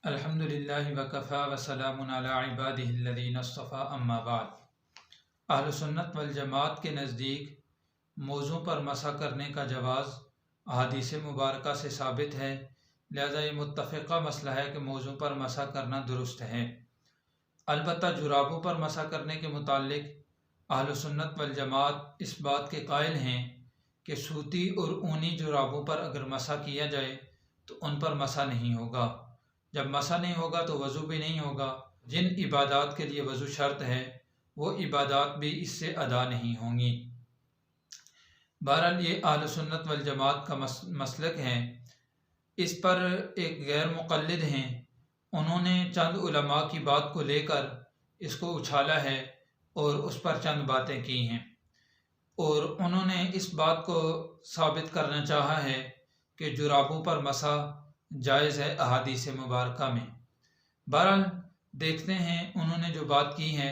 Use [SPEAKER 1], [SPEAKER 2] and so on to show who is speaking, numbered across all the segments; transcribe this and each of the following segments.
[SPEAKER 1] الحمدللہ وکفا وسلام علی عبادہ الذین اصطفیٰ اما بعد۔ اہل سنت والجماعت کے نزدیک موضوع پر مسح کرنے کا جواز احادیث مبارکہ سے ثابت ہے، لہذا یہ متفقہ مسئلہ ہے کہ موضوع پر مسح کرنا درست ہے۔ البتہ جرابوں پر مسح کرنے کے متعلق اہل سنت والجماعت اس بات کے قائل ہیں کہ صوتی اور اونی جرابوں پر اگر مسح کیا جائے تو ان پر مسح نہیں ہوگا۔ جب مسح نہیں ہوگا تو وضو بھی نہیں ہوگا۔ جن عبادات کے لیے وضو شرط ہے وہ عبادات بھی اس سے ادا نہیں ہوں گی۔ بہرحال یہ اہل سنت والجماعت کا مسلک ہے۔ اس پر ایک غیر مقلد ہیں، انہوں نے چند علماء کی بات کو لے کر اس کو اچھالا ہے اور اس پر چند باتیں کی ہیں، اور انہوں نے اس بات کو ثابت کرنا چاہا ہے کہ جرابوں پر مسح جائز ہے احادیث مبارکہ میں۔ بہرحال دیکھتے ہیں انہوں نے جو بات کی ہے۔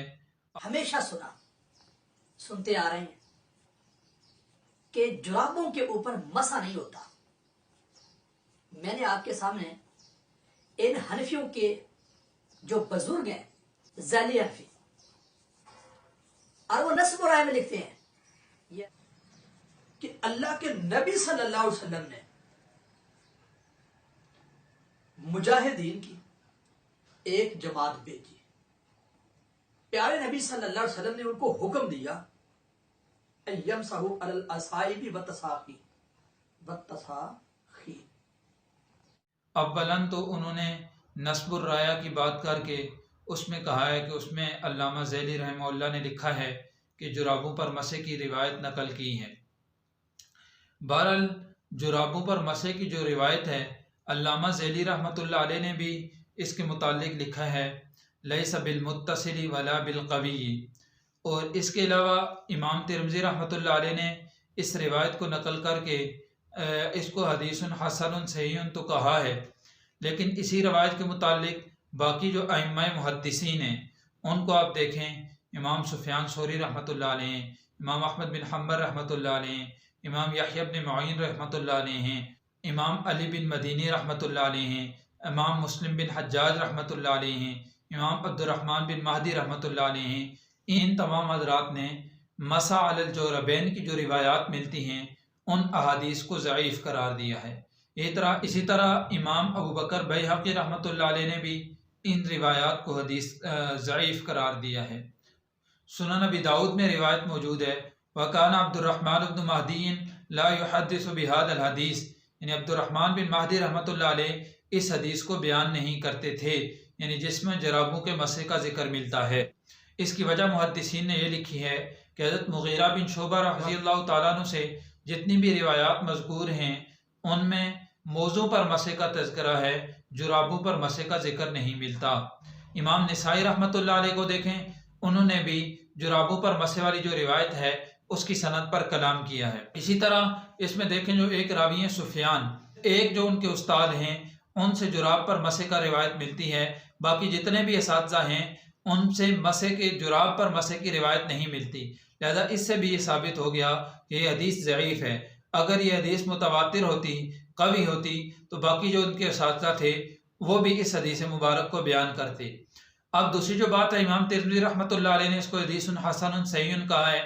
[SPEAKER 2] ہمیشہ سنتے آ رہے ہیں کہ جرابوں کے اوپر مسح نہیں ہوتا۔ میں نے آپ کے سامنے ان حنفیوں کے جو بزرگ ہیں، ذیلی حنفی، اور وہ نصب و رائے میں لکھتے ہیں کہ اللہ کے نبی صلی اللہ علیہ وسلم نے مجاہدین کی ایک جماعت بھیجی، پیارے نبی صلی اللہ علیہ وسلم نے ان کو حکم دیا یمسحوا علی الاصابع والتصاخی۔
[SPEAKER 1] اولاً تو انہوں نے نصب الرایہ کی بات کر کے اس میں کہا ہے کہ اس میں علامہ ذیلی رحمہ اللہ نے لکھا ہے کہ جرابوں پر مسح کی روایت نقل کی ہے۔ بہرحال جرابوں پر مسح کی جو روایت ہے، علامہ ذیلی رحمۃ اللہ علیہ نے بھی اس کے متعلق لکھا ہے لیس بالمتصل ولا بالقوی، اور اس کے علاوہ امام ترمذی رحمۃ اللہ علیہ نے اس روایت کو نقل کر کے اس کو حدیث حسن صحیح تو کہا ہے، لیکن اسی روایت کے متعلق باقی جو ائمہ محدثین ہیں ان کو آپ دیکھیں، امام سفیان ثوری رحمۃ اللہ علیہ، امام احمد بن حنبل رحمۃ اللہ علیہ، امام یحییٰ بن معین رحمۃ اللہ علیہ ہیں، امام علی بن مدینی رحمۃ اللہ علیہ ہیں، امام مسلم بن حجاج رحمۃ اللہ علیہ ہیں، امام عبد الرحمن بن مہدی رحمۃ اللہ علیہ ہیں۔ ان تمام حضرات نے مسح علی الجوربین کی جو روایات ملتی ہیں ان احادیث کو ضعیف قرار دیا ہے۔ اسی طرح امام ابو بکر بیہقی رحمۃ اللہ علیہ نے بھی ان روایات کو حدیث ضعیف قرار دیا ہے۔ سنن ابی داؤد میں روایت موجود ہے وَكَانَ عبد الرحمن بن مہدی لا يحدث بهذا الحدیث، یعنی عبد الرحمن بن مہدی رحمۃ اللہ علیہ اس حدیث کو بیان نہیں کرتے تھے، یعنی جس میں جرابوں کے مسح کا ذکر ملتا ہے۔ اس کی وجہ محدثین نے یہ لکھی ہے کہ حضرت مغیرہ بن شعبہ رضی اللہ تعالیٰ عنہ سے جتنی بھی روایات مذکور ہیں ان میں موضوع پر مسح کا تذکرہ ہے، جرابوں پر مسح کا ذکر نہیں ملتا۔ امام نسائی رحمۃ اللہ علیہ کو دیکھیں، انہوں نے بھی جرابوں پر مسح والی جو روایت ہے اس کی سند پر کلام کیا ہے۔ اسی طرح اس میں دیکھیں جو ایک راوی ہیں سفیان، ایک جو ان کے استاد ہیں ان سے جراب پر مسح کا روایت ملتی ہے، باقی جتنے بھی اساتذہ ہیں ان سے مسح کے جراب پر مسح کی روایت نہیں ملتی، لہذا اس سے بھی یہ ثابت ہو گیا کہ یہ حدیث ضعیف ہے۔ اگر یہ حدیث متواتر ہوتی، قوی ہوتی، تو باقی جو ان کے اساتذہ تھے وہ بھی اس حدیث مبارک کو بیان کرتے۔ اب دوسری جو بات ہے، امام ترمذی رحمۃ اللہ علیہ نے اس کو حدیث حسن صحیح کہا ہے،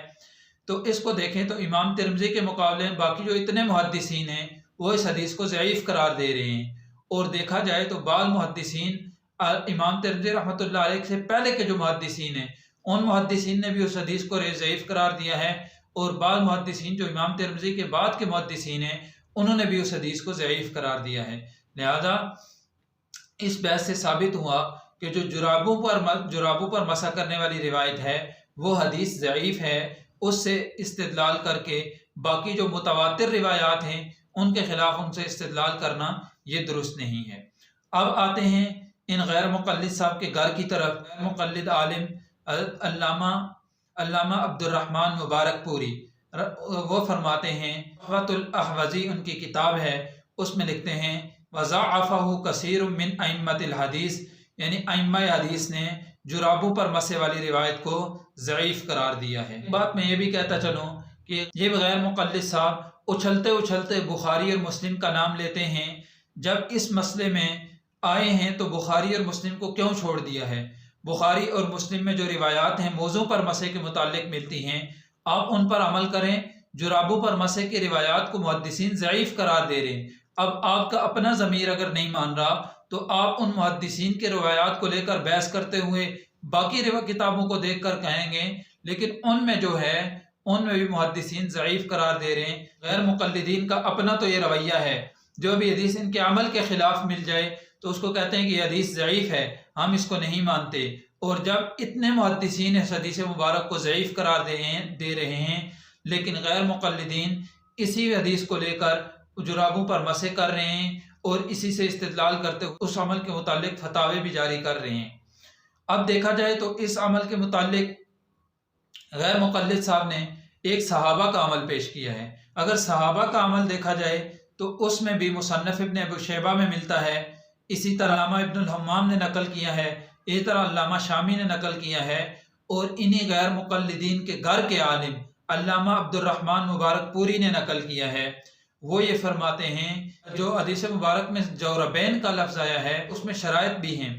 [SPEAKER 1] تو اس کو دیکھیں تو امام ترمذی کے مقابلے میں باقی جو اتنے محدثین ہیں وہ اس حدیث کو ضعیف قرار دے رہے ہیں، اور دیکھا جائے تو بعض محدثین امام ترمذی رحمۃ اللہ علیہ سے پہلے کے جو محدثین ہیں ان محدثین نے بھی اس حدیث کو ضعیف قرار دیا ہے، اور بعض محدثین جو امام ترمذی کے بعد کے محدثین ہیں انہوں نے بھی اس حدیث کو ضعیف قرار دیا ہے۔ لہذا اس بحث سے ثابت ہوا کہ جو جرابوں پر مسح کرنے والی روایت ہے وہ حدیث ضعیف ہے، اس سے استدلال کر کے باقی جو متواتر روایات ہیں ان کے خلاف ان سے استدلال کرنا یہ درست نہیں ہے۔ اب آتے ہیں ان غیر مقلد صاحب کے گھر کی طرف۔ غیر مقلد عالم علامہ عبد الرحمن مبارک پوری وہ فرماتے ہیں، تحفۃ الاحوذی ان کی کتاب ہے، اس میں لکھتے ہیں وضاعفہ کثیر من ائمۃ الحدیث، یعنی ائمہ حدیث نے جرابوں پر مسح والی روایت کو ضعیف قرار دیا ہے۔ بات میں یہ بھی کہتا چلوں کہ یہ غیر مقلد صاحب اچھلتے اچھلتے بخاری اور مسلم کا نام لیتے ہیں، جب اس مسئلے میں आए हैं तो बुखारी और मुस्लिम को क्यों छोड़ दिया है? बुखारी और मुस्लिम में जो रिवायात हैं मौज़ू पर मसे के मुतालिक मिलती हैं, आप उन पर अमल करें। जुराबों पर मसे की रिवायात को मुहद्दिसीन ज़ईफ़ करार दे रहे हैं। अब आपका अपना ज़मीर अगर नहीं मान रहा तो आप उन मुहद्दिसीन के रिवायात को लेकर बहस करते हुए बाकी किताबों को देख कर कहेंगे, लेकिन उनमें जो है उनमें भी मुहद्दिसीन ज़ईफ़ करार दे रहे हैं। गैर मुक़ल्लिदीन का अपना तो ये रवैया है, जो भी हदीस इनके अमल के खिलाफ मिल जाए तो उसको कहते हैं कि ये हदीस ज़ईफ़ है, हम इसको नहीं मानते। और जब इतने मुहद्दिसीन इस हदीस मुबारक को ज़ईफ़ करार दे रहे हैं, लेकिन गैर मुक़ल्लिदीन इसी हदीस को लेकर जुराबों पर मसे कर रहे हैं और इसी से इस्तिदलाल करते हुए उस अमल के मुतालिक फतावे भी जारी कर रहे हैं। अब देखा जाए तो इस अमल के मुतालिक गैर मुक़ल्लिद साहब ने एक सहाबा का अमल पेश किया है। अगर सहाबा का अमल देखा जाए तो उसमें भी मुसन्नफ़ इब्न अबू शैबा में मिलता है, इसी तरह अल्लामा इब्नुल हम्माम ने नकल किया है, इसी तरह अल्लामा शामी ने नकल किया है। और इन्हीं गैर मुक़ल्लिदीन के घर के आलिम अल्लामा अब्दुर्रहमान मुबारकपुरी ने नकल किया है। वो ये फरमाते हैं जो हदीस मुबारक में जौरबैन का लफ्ज़ आया है उसमें शराइत भी हैं।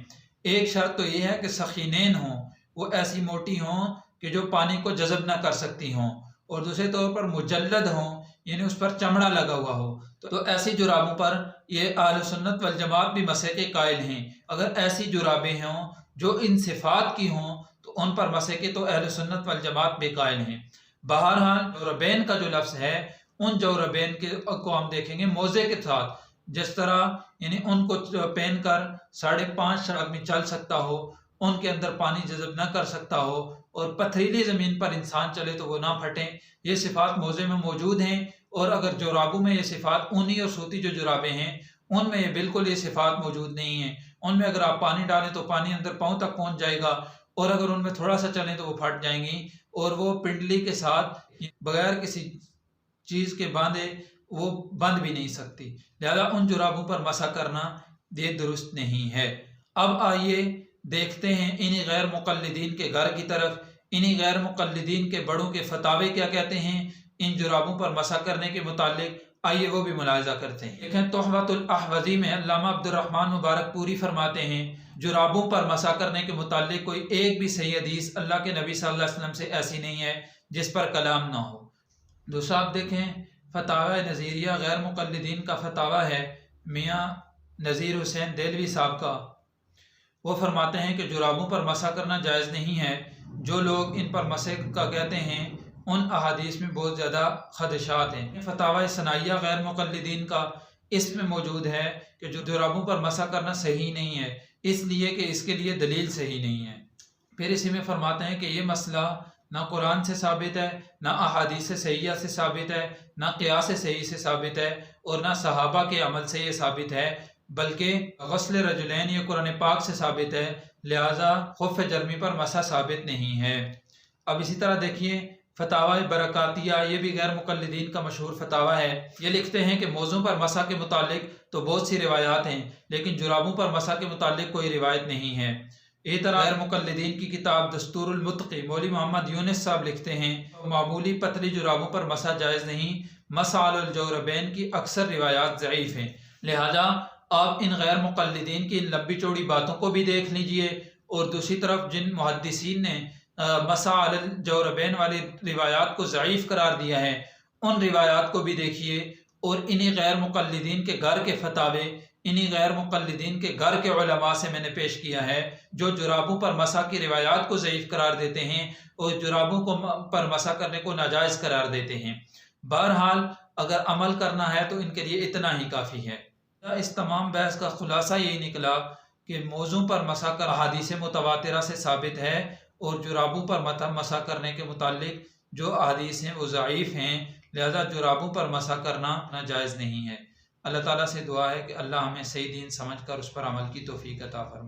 [SPEAKER 1] एक शर्त तो ये है कि सखीनैन हों, वो ऐसी मोटी हों कि जो पानी को जज़ब ना कर सकती हों, और दूसरे तौर पर मुजल्लद हों, यानी उस पर चमड़ा लगा हुआ हो। तो ऐसी जुराबों पर ये अहले सुन्नत वल जमात भी मसे के कायल हैं। अगर ऐसी जुराबें हों जो इन सिफात की हों तो उन पर मसे के तो अहले सुन्नत वल जमात बेकायल हैं। बहरहाल जौरबैन का जो लफ्ज़ है, उन जौरबैन को हम देखेंगे मोज़े के साथ, जिस तरह यानी उनको पहन कर 5.5 आदमी चल सकता हो, उनके अंदर पानी जज़ब न कर सकता हो, और पथरीली ज़मीन पर इंसान चले तो वो ना फटें। ये सिफ़ात मोज़े में मौजूद हैं। और अगर जुराबों में ये सिफ़ात, ऊनी और सूती जो जुराबें हैं उनमें ये बिल्कुल ये सिफ़ात मौजूद नहीं है। उनमें अगर आप पानी डालें तो पानी अंदर पाँव तक पहुँच जाएगा, और अगर उनमें थोड़ा सा चलें तो वो फट जाएंगी, और वो पिंडली के साथ बगैर किसी चीज़ के बांधे वो बंद भी नहीं सकती। लिहाजा उन जुराबों पर मसा करना ये दुरुस्त नहीं है। अब आइए देखते हैं इन्हीं गैर मुक़ल्लिदीन के घर की तरफ। इन्हीं गैर मुक़ल्लिदीन के बड़ों के फतावे क्या कहते हैं इन जुराबों पर मसा करने के मुतालिक, आइए वो भी मुलाहिज़ा करते हैं। देखें, तुहफ़तुल अहवज़ी में अल्लामा अब्दुर्रहमान मुबारकपुरी फरमाते हैं जुराबों पर मसा करने के मुतालिक कोई एक भी सही हदीस अल्लाह के नबी सल्लल्लाहु अलैहि वसल्लम से ऐसी नहीं है जिस पर कलाम ना हो। दूसरा आप देखें, फतावा नज़ीरिया गैर मुक़ल्लिदीन का फतावा है मियाँ नज़ीर हुसैन देलवी साहब का। वो फरमाते हैं कि जुराबों पर मसा करना जायज़ नहीं है। जो लोग इन पर मसे का कहते हैं उन अहादीस में बहुत ज़्यादा खदशात हैं। फतावा सनाइया गैर मुक़ल्लिदीन का, इसमें मौजूद है कि जो जुराबों पर मसा करना सही नहीं है, इसलिए कि इसके लिए दलील सही नहीं है। फिर इसी में फरमाते हैं कि ये मसला ना कुरान से साबित है, ना अहादीस सहीह से साबित है, ना क़ियास सही से साबित है, और ना सहाबा के अमल से ये साबित है, बल्कि गस्ल रजुलैन ये कुरान पाक से साबित है। लिहाजा खुफ़ जर्मी पर मसा साबित नहीं है। अब इसी तरह देखिए फतावा बरकातिया, ये भी गैर मुक़ल्लिदीन का मशहूर फतावा है। ये लिखते हैं कि मौज़ू पर मसा के मुतालिक तो बहुत सी रिवायात हैं, लेकिन जुराबों पर मसा के मुतालिक कोई रिवायत नहीं है। इसी तरह गैर मुक़ल्लिदीन की किताब दस्तूरुल मुत्क़ी मौलवी मोहम्मद यूनुस साहब लिखते हैं मामूली पतली जुराबों पर मसा जायज़ नहीं, मसा अलल जौरबैन की अक्सर रिवायात ज़ईफ़ हैं। लिहाजा आप इन गैर मुक़ल्लिदीन की इन लंबी चौड़ी बातों को भी देख लीजिए, और दूसरी तरफ जिन मुहद्दिसीन ने मसा अलल जौरबैन वाली रिवायात को ज़ईफ़ करार दिया है उन रिवायात को भी देखिए, और इन्हीं गैर मुक़ल्लिदीन के घर के फतावे इन्हीं गैर मुक़ल्लिदीन के घर के उलमा से मैंने पेश किया है, जो जुराबों पर मसा की रिवायात को ज़ईफ़ करार देते हैं और जुराबों को पर मसा करने को नाजायज़ करार देते हैं। बहरहाल अगर अमल करना है तो इनके लिए इतना ही काफ़ी है। इस तमाम बहस का खुलासा यही निकला कि मौज़ू पर मसा कर अहादीस मुतवातिरा से साबित है, और जुराबों पर मसा करने के मुतालिक जो अहादीस हैं वो ज़ईफ़ हैं। लिहाजा जुराबों पर मसा करना नाजायज़ नहीं है। अल्लाह ताला से दुआ है कि अल्लाह हमें सही दीन समझ कर उस पर अमल की तौफ़ीक़ अता फरमाए।